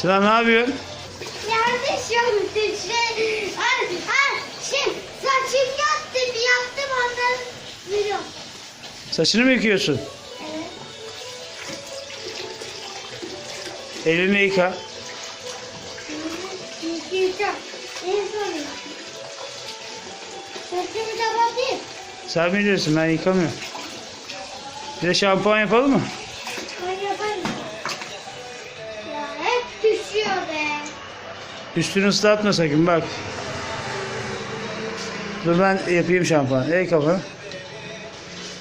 Çınar ne yapıyorsun? Yanlış yaptım. Saçım yaptım ondan biliyorum. Saçını mı yıkıyorsun? Evet. Elini yıka. Yıkayacağım. En son yıkayacağım. Saçımı da bakayım. Sen biliyorsun, ben yıkamıyorum. Bir de şampuan yapalım mı? Ben yaparım. Ya hep düşüyor be. Üstünü ıslatma sakın bak. Dur ben yapayım şampuan. Ey kafanı.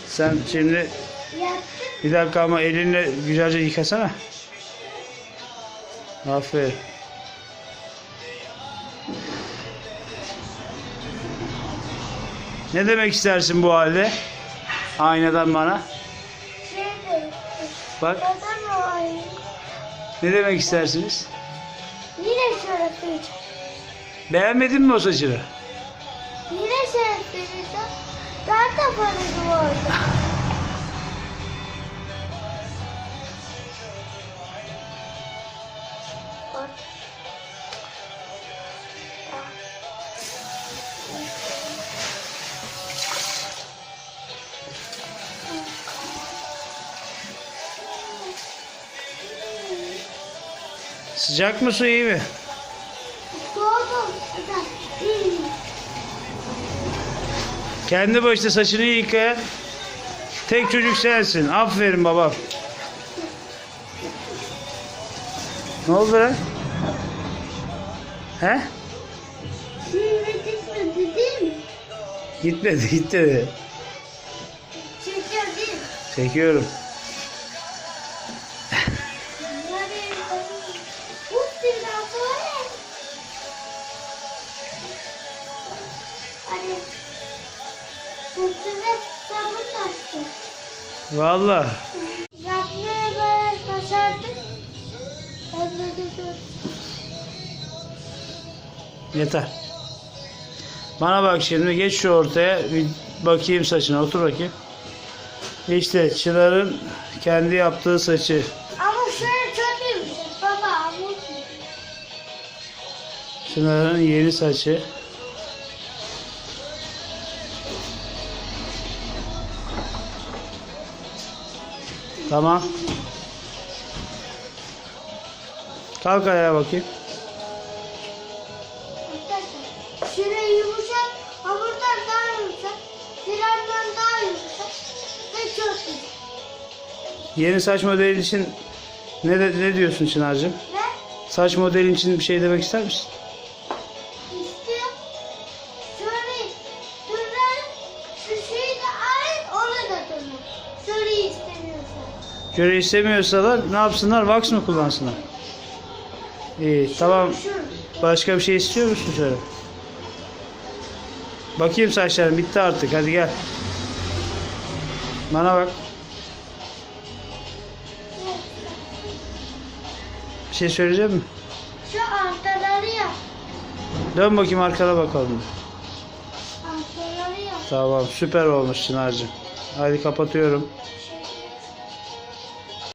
Sen şimdi Yaptım. bir dakika ama elinle güzelce yıkasana. Aferin. Ne demek istersin bu halde? Aynadan bana. Şey de. Bak. Neden o aynı? Ne demek istersiniz? Yine şöyle söyleyeceğim. Beğenmedin mi o saçını? Yine şöyle söyleyeceğim. Zaten parası orada. Bak. Sıcak mı su iyi mi? Doğdum. Kendi başına saçını yıkayan tek çocuk sensin. Aferin babam. Ne oldu lan? He? Şimdi gitmedi değil mi? Gitmedi, gitti. Çekiyor değil mi? Çekiyorum. Uf bir daha sonra. Hadi. Üstüne sabun taktı. Vallahi. Yapmaya böyle başardık. Yeter. Bana bak şimdi, geç şu ortaya, bir bakayım saçına, otur bakayım. İşte Çınar'ın kendi yaptığı saçı. Ama şöyle çok iyiymiş. Baba anlatma. Çınar'ın yeni saçı. Tamam. Kalk ayağa bakayım. Arkadaşlar şurayı yumuşak, hamurdan daha yumuşak, frenden daha yumuşak ve çok iyi. Yeni saç modelin için ne diyorsun Çınar'cığım? Ve Saç modelin için bir şey demek ister misin? istiyor. Şöyle fren şu şeyi de ait ona da dönüyor. Şöyle istemiyorsan. Göre istemiyorsalar ne yapsınlar? Wax mı kullansınlar? İyi, tamam. Şu. Başka bir şey istiyor musun şöyle? Bakayım saçların bitti artık. Hadi gel. Bana bak. Bir şey söyleyecek misin? Şu arkaları yap. Dön bakayım arkana bakalım. Arkaları yap. Tamam, süper olmuş Çınar'cığım. Hadi kapatıyorum.